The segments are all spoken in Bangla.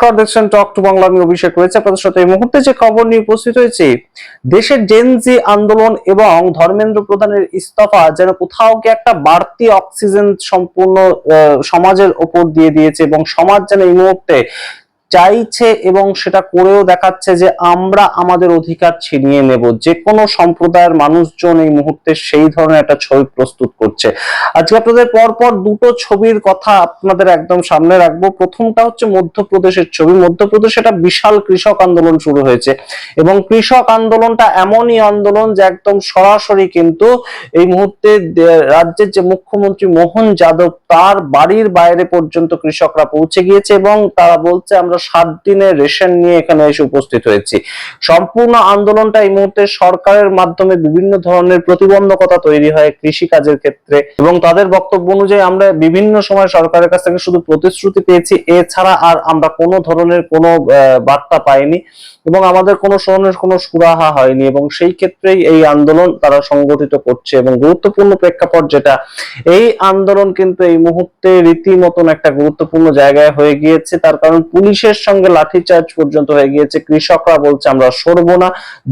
নমস্কার, দেখছেন টক টু বাংলা। আমি অভিষেক রয়েছে আপনাদের সাথে। এই মুহূর্তে যে খবর নিয়ে উপস্থিত হয়েছে, দেশের জেনজি আন্দোলন এবং ধর্মেন্দ্র প্রধানের ইস্তফা যেন কোথাও গিয়ে একটা বাড়তি অক্সিজেন সম্পূর্ণ সমাজের ওপর দিয়ে দিয়েছে এবং সমাজ যেন এই মুহূর্তে চাইছে এবং সেটা করেও দেখাচ্ছে যে আমরা আমাদের অধিকার ছিনিয়ে নেব। যে কোনো সম্প্রদায়ের মানুষজন এই মুহূর্তে সেই ধরনের একটা ছবি প্রস্তুত করছে। আজকে আপনাদের পরপর দুটো ছবির কথা আপনাদের একদম সামনে রাখবো। প্রথমটা হচ্ছে মধ্যপ্রদেশের ছবি। মধ্যপ্রদেশে একটা বিশাল কৃষক আন্দোলন শুরু হয়েছে এবং কৃষক আন্দোলনটা এমনই আন্দোলন যে একদম সরাসরি কিন্তু এই মুহূর্তে রাজ্যের যে মুখ্যমন্ত্রী মোহন যাদব তার বাড়ির বাইরে পর্যন্ত কৃষকরা পৌঁছে গিয়েছে এবং তারা বলছে আমরা 7 দিনের রেশন নিয়ে এখানে এসে উপস্থিত হয়েছি। সম্পূর্ণ আন্দোলনটা এই মুহূর্তে সরকারের মাধ্যমে বিভিন্ন ধরনের প্রতিবন্ধকতা তৈরি হয় কৃষি কাজের ক্ষেত্রে এবং তাদের বক্তব্য অনুযায়ী আমরা বিভিন্ন সময় সরকারের কাছ থেকে শুধু প্রতিশ্রুতি পেয়েছি, এছাড়া আর আমরা কোনো ধরনের কোনো বার্তা পাইনি এবং আমাদের কোনো ধরনের কোনো সুরাহা হয়নি এবং সেই ক্ষেত্রেই এই আন্দোলন তারা সংগঠিত করছে। এবং গুরুত্বপূর্ণ প্রেক্ষাপট যেটা, এই আন্দোলন কিন্তু এই মুহূর্তে রীতিমতন একটা গুরুত্বপূর্ণ জায়গায় হয়ে গিয়েছে। তার কারণ পুলিশের সঙ্গে লাঠিচার্জ পর্যন্ত হয়ে গিয়েছে। কৃষকরা বলছে আমরা সরবো না।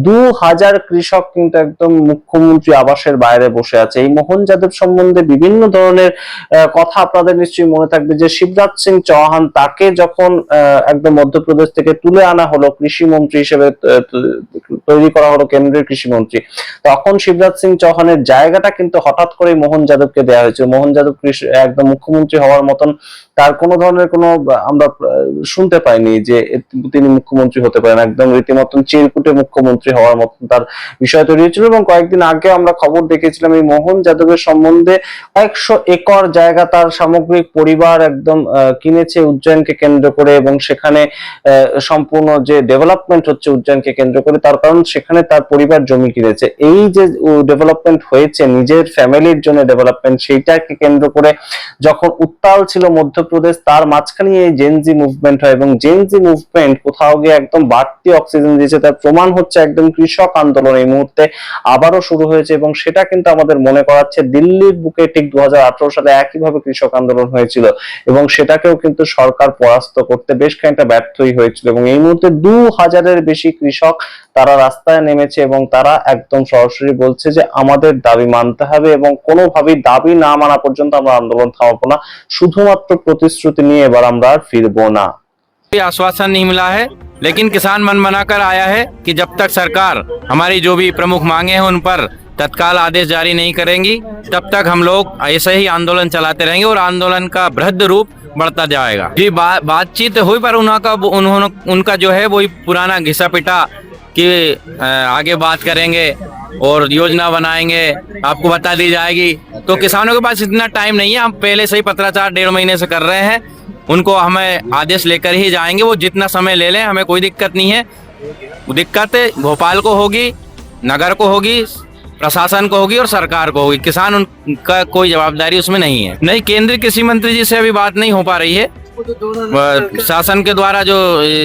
2000 কৃষক কিন্তু একদম মুখ্যমন্ত্রী আবাসের বাইরে বসে আছে। এই মোহন যাদব সম্বন্ধে বিভিন্ন ধরনের কথা আপনাদের নিশ্চয়ই মনে থাকবে যে শিবরাজ সিং চৌহান তাকে যখন একদম মধ্যপ্রদেশ থেকে তুলে আনা হলো, কৃষি মন্ত্রী হিসেবে তৈরি করা হলো কেন্দ্রীয় কৃষি মন্ত্রী, তখন শিবরাজ সিং চৌহানের জায়গাটা কিন্তু হঠাৎ করে মোহন যাদবকে দেওয়া হয়েছিল। মোহন যাদব একদম মুখ্যমন্ত্রী হওয়ার মতন তার কোনো ধরনের কোনো আমরা শুনতে পাইনি যে তিনি মুখ্যমন্ত্রী হতে পারেন। একদম রীতিমতন চিরকুটে মুখ্যমন্ত্রী হওয়ার মতন তার বিষয় তৈরি হয়েছিল। এবং কয়েকদিন আগে আমরা খবর দেখেছিলাম এই মোহন যাদবের সম্বন্ধে 100 একর জায়গা তার সামগ্রিক পরিবার একদম কিনেছে উজ্জয়নকে কেন্দ্র করে এবং সেখানে সম্পূর্ণ যে ডেভেলপমেন্ট হচ্ছে উজ্জয়নকে কেন্দ্র করে, তার কারণ সেখানে তার পরিবার জমি কিনেছে। এই যে ডেভেলপমেন্ট হয়েছে নিজের ফ্যামিলির জন্য ডেভেলপমেন্ট, সেইটাকে কেন্দ্র করে যখন উত্তাল ছিল মধ্যপ্রদেশ, তার মাঝখানে এই জেনজি মুভমেন্ট হয় এবং জেনজি মুভমেন্ট কোথাও গিয়ে একদম বাড়তি অক্সিজেন দিয়েছে। তার প্রমাণ হচ্ছে একদম কৃষক আন্দোলন এই মুহূর্তে আবারও শুরু হয়েছে এবং সেটা কিন্তু আমাদের মনে করাচ্ছে দিল্লির বুকে ঠিক 2018 সালে একইভাবে কৃষক আন্দোলন হয়েছিল এবং সেটাকেও কিন্তু সরকার পরাস্ত করতে বেশ খানিকটা ব্যর্থই হয়েছিল। এবং এই মুহূর্তে 2000-এর বেশি কৃষক তারা রাস্তায় নেমেছে এবং তারা একদম সরাসরি বলছে যে আমাদের দাবি মানতে হবে এবং কোনোভাবেই দাবি না মানা পর্যন্ত আমরা আন্দোলন থামাবো না, শুধুমাত্র প্রতিশ্রুতি নিয়ে এবার আমরা আর ফিরবো না। आश्वासन नहीं मिला है, लेकिन किसान मन बनाकर आया है कि जब तक सरकार हमारी जो भी प्रमुख मांगे हैं उन पर तत्काल आदेश जारी नहीं करेंगी तब तक हम लोग ऐसे ही आंदोलन चलाते रहेंगे और आंदोलन का बृहद रूप बढ़ता जाएगा। जी बातचीत हुई पर उनका जो है वही पुराना घिसा पिटा कि आगे बात करेंगे और योजना बनाएंगे, आपको बता दी जाएगी। तो किसानों के पास इतना टाइम नहीं है। हम पहले से ही पत्राचार 1.5 महीने से कर रहे हैं, उनको हमें आदेश लेकर ही जाएंगे। वो जितना समय ले लें हमें कोई दिक्कत नहीं है। दिक्कत भोपाल को होगी, नगर को होगी, प्रशासन को होगी और सरकार को होगी। किसान उनका कोई जवाबदारी उसमें नहीं है। नहीं, केंद्रीय कृषि मंत्री जी से अभी बात नहीं हो पा रही है। शासन के द्वारा जो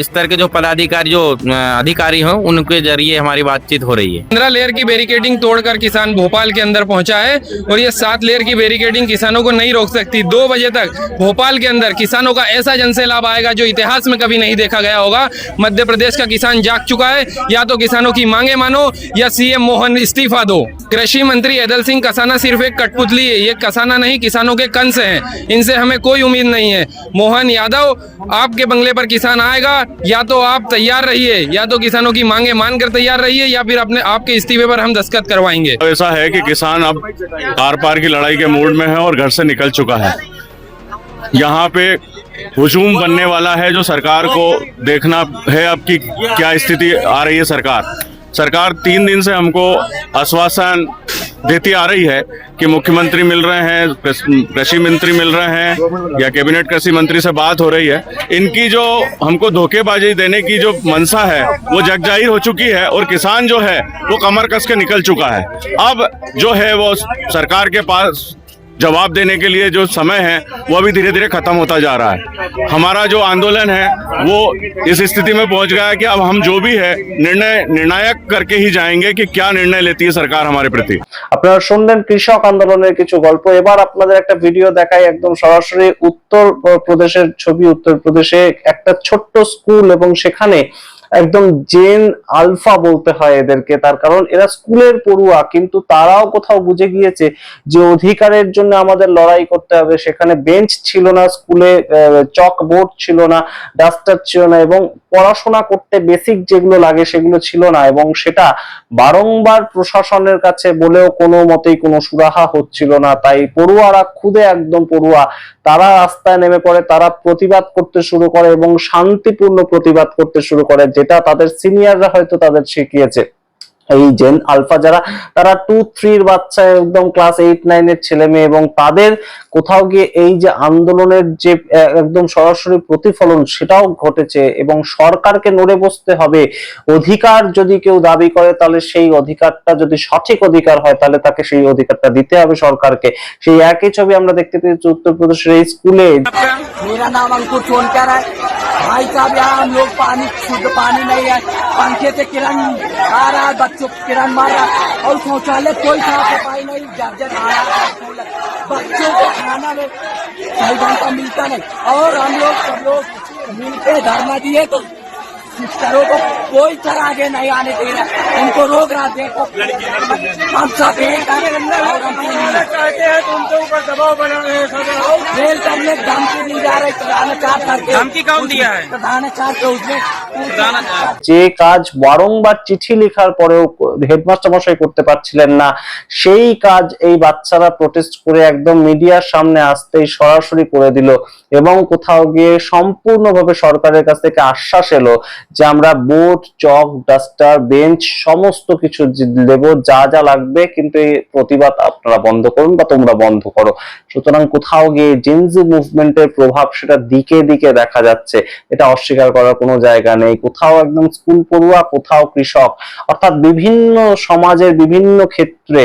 स्तर के जो पदाधिकारी जो अधिकारी हो उनके जरिए हमारी बातचीत हो रही है। 15 लेयर की बैरिकेडिंग तोड़कर किसान भोपाल के अंदर पहुंचा है और ये 7 लेयर की बैरिकेडिंग किसानों को नहीं रोक सकती। 2 बजे तक भोपाल के अंदर किसानों का ऐसा जनसैलाब आएगा जो इतिहास में कभी नहीं देखा गया होगा। मध्य प्रदेश का किसान जाग चुका है। या तो किसानों की मांगे मानो या सीएम मोहन इस्तीफा दो। कृषि मंत्री ऐदल सिंह कसाना सिर्फ एक कठपुतली है, ये कसाना नहीं किसानों के कंस हैं। इनसे हमें कोई उम्मीद नहीं है। मोहन यादव, आपके बंगले पर किसान आएगा, या तो आप तैयार रहिए, या तो किसानों की मांगे मानकर तैयार रहिए, या फिर अपने आपके इस्तीफे पर हम दस्तखत करवाएंगे। ऐसा है कि किसान अब आर पार की लड़ाई के मूड में है और घर से निकल चुका है। यहाँ पे हुजूम बनने वाला है जो सरकार को देखना है अब की क्या स्थिति आ रही है। सरकार 3 दिन से हमको आश्वासन देती आ रही है कि मुख्यमंत्री मिल रहे हैं, कृषि मंत्री मिल रहे हैं या कैबिनेट कृषि मंत्री से बात हो रही है। इनकी जो हमको धोखेबाजी देने की जो मंशा है वो जगजाहिर हो चुकी है और किसान जो है वो कमर कस के निकल चुका है। अब जो है वो सरकार के पास जवाब देने के लिए जो समय है वो अभी धीरे धीरे खत्म होता जा रहा है। हमारा जो आंदोलन है वो इस स्थिति में पहुंच गया है कि अब हम जो भी है निर्णायक करके ही जाएंगे कि क्या निर्णय लेती है सरकार हमारे प्रति। আপনারা শুনলেন কৃষক আন্দোলনের কিছু গল্প। এবার আপনাদের একটা ভিডিও দেখাই, একদম সরাসরি উত্তর প্রদেশের ছবি। উত্তর প্রদেশে একটা ছোট্ট স্কুল এবং সেখানে একদম জেন আলফা বলতে হয় এদেরকে, তার কারণ এরা স্কুলের পড়ুয়া, কিন্তু তারাও কোথাও বুঝে গিয়েছে যে অধিকারের জন্য আমাদের লড়াই করতে হবে। সেখানে বেঞ্চ ছিল না, স্কুলে চক বোর্ড ছিল না, ডাস্টার ছিল না, এবং পড়াশোনা করতে বেসিক যেগুলো লাগে সেগুলো ছিল না, এবং সেটা বারংবার প্রশাসনের কাছে বলেও কোনো মতেই কোনো সুরাহা হচ্ছিল না। তাই পড়ুয়ারা খুদে একদম পড়ুয়া, তারা রাস্তায় নেমে পড়ে, তারা প্রতিবাদ করতে শুরু করে এবং শান্তিপূর্ণ প্রতিবাদ করতে শুরু করে, যেটা তাদের সিনিয়ররা হয়তো তাদের শিখিয়েছে। এই জেন আলফা যারা, তারা 2-3 বাচ্চা, একদম ক্লাস 8-9 এর ছেলে মেয়ে, এবং তাদের কোথাও গিয়ে এই যে আন্দোলনের যে একদম সরাসরি প্রতিফলন সেটাও ঘটেছে। এবং সরকারকে নড়ে বসতে হবে। অধিকার যদি কেউ দাবি করে তাহলে সেই অধিকারটা যদি সঠিক অধিকার হয় তাহলে তাকে সেই অধিকারটা দিতে হবে সরকারকে। সেই একই ছবি আমরা দেখতে পেয়েছি উত্তরপ্রদেশের এই স্কুলে। मेरा नाम अंकुर सोनकर है भाई साहब। यहाँ हम लोग पानी, शुद्ध पानी नहीं है, पंखे से किरण आ रहा है, बच्चों को किरण मार रहा है, और शौचालय कोई साफ सफाई नहीं, जर्जर आ रहा है, बच्चों को खाना में सही ढंग का मिलता नहीं। और हम लोग सब लोग मिलकर धरना दिए तो सिस्टरों को कोई तरह आगे नहीं आने दे रहा, उनको रोक रहा। देखो हम सब चाहते हैं तो उनके ऊपर दबाव बना रहे हैं, रेल करने धमकी दी जा रही, प्रधानाचार करके। धमकी कौन दिया है? प्रधानाचार के उसमें যে কাজ বারংবার চিঠি লেখার পরেও হেডমাস্টার মশাই করতে পারছিলেন না, সেই কাজ এই বাচ্চারা প্রোটেস্ট করে একদম মিডিয়ার সামনে আসতেই সরাসরি করে দিল। এবং কোথাও গিয়ে সম্পূর্ণভাবে সরকারের কাছ থেকে আশ্বাস এলো যে আমরা বোর্ড, চক, ডাস্টার, বেঞ্চ সমস্ত কিছু দেব, যা যা লাগবে, কিন্তু এই প্রতিবাদ আপনারা বন্ধ করুন বা তোমরা বন্ধ করো। সুতরাং কোথাও গিয়ে জেনজি মুভমেন্টের প্রভাব সেটা দিকে দিকে দেখা যাচ্ছে, এটা অস্বীকার করার কোনো জায়গা নেই। কোথাও একদম স্কুল পড়ুয়া, কোথাও কৃষক, অর্থাৎ বিভিন্ন সমাজের বিভিন্ন ক্ষেত্রে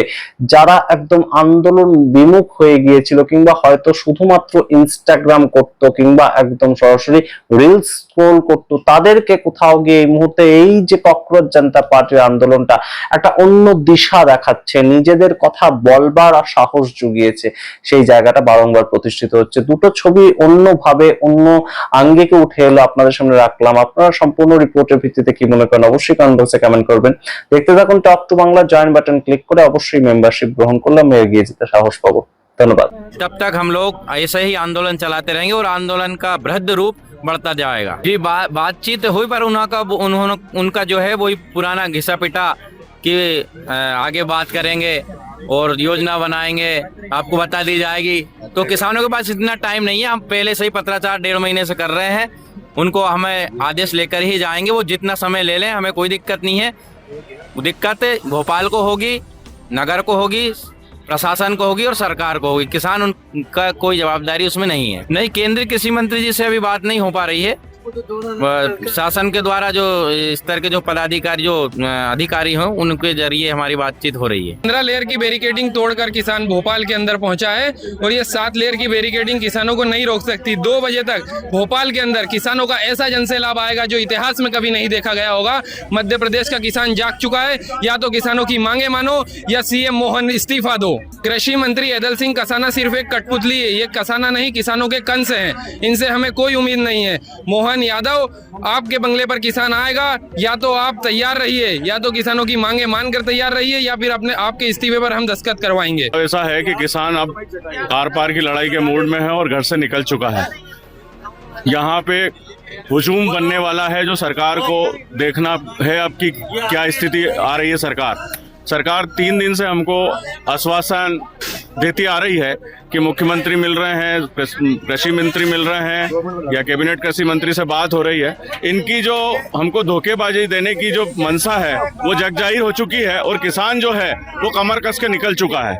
যারা একদম আন্দোলন বিমুখ হয়ে গিয়েছিল, কিংবা হয়তো শুধুমাত্র ইনস্টাগ্রাম করতো কিংবা একদম সরাসরি রিলস স্ক্রোল করতো, তাদেরকে কোথাও গিয়ে এই মুহূর্তে এই যে ককরোচ জনতা পার্টির আন্দোলনটা একটা অন্য দিশা দেখাচ্ছে, নিজেদের কথা বলবার সাহস জুগিয়েছে, সেই জায়গাটা বারংবার প্রতিষ্ঠিত হচ্ছে। দুটো ছবি অন্যভাবে অন্য আঙ্গিকে উঠে এলো, আপনাদের সামনে রাখলাম। আপনারা সম্পূর্ণ রিপোর্টের ভিত্তিতে কি মনে করেন অবশ্যই কমেন্ট বক্সে কমেন্ট করবেন। দেখতে থাকুন talk to Bangla, join button click করে অবশ্যই মেম্বারশিপ গ্রহণ করলে আমি এগিয়ে যেতে সাহস পাবো। ধন্যবাদ। तब तक हम लोग ऐसे ही आंदोलन चलाते रहेंगे और आंदोलन का बृहद रूप बढ़ता जाएगा। जी बातचीत हुई, पर उनका जो है वही पुराना घिसा पिटा कि आगे बात करेंगे और योजना बनाएंगे, आपको बता दी जाएगी। तो किसानों के पास इतना टाइम नहीं है। हम पहले से ही पत्राचार 1.5 महीने से कर रहे हैं, उनको हमें आदेश लेकर ही जाएंगे। वो जितना समय ले लें, हमें कोई दिक्कत नहीं है। दिक्कत भोपाल को होगी, नगर को होगी, प्रशासन को होगी और सरकार को होगी। किसान उनका कोई जवाबदारी उसमें नहीं है। नहीं, केंद्रीय कृषि मंत्री जी से अभी बात नहीं हो पा रही है। शासन के द्वारा जो स्तर के जो पदाधिकारी, जो अधिकारी हों, उनके जरिए हमारी बातचीत हो रही है। 15 लेयर की बैरिकेडिंग तोड़कर किसान भोपाल के अंदर पहुंचा है, और ये 7 लेयर की बैरिकेडिंग किसानों को नहीं रोक सकती। 2 बजे तक भोपाल के अंदर किसानों का ऐसा जनसैलाब आएगा जो इतिहास में कभी नहीं देखा गया होगा। मध्य प्रदेश का किसान जाग चुका है। या तो किसानों की मांगे मानो या सीएम मोहन इस्तीफा दो। कृषि मंत्री ऐदल सिंह कसाना सिर्फ एक कठपुतली है, ये कसाना नहीं, किसानों के कंस हैं। इनसे हमें कोई उम्मीद नहीं है। मोहन यादव, आपके बंगले पर किसान आएगा, या तो आप तैयार रहिए, या तो किसानों की मांगे मानकर तैयार रहिए, या फिर अपने आपके इस्तीफे पर हम दस्तखत करवाएंगे। ऐसा है कि किसान अब आर पार की लड़ाई के मूड में है और घर से निकल चुका है। यहाँ पे हुजूम बनने वाला है जो सरकार को देखना है अब की क्या स्थिति आ रही है। सरकार 3 दिन से हमको आश्वासन देती आ रही है कि मुख्यमंत्री मिल रहे हैं, कृषि मंत्री मिल रहे हैं, या कैबिनेट कृषि मंत्री से बात हो रही है। इनकी जो हमको धोखेबाजी देने की जो मंशा है वो जगजाहिर हो चुकी है, और किसान जो है वो कमर कस के निकल चुका है।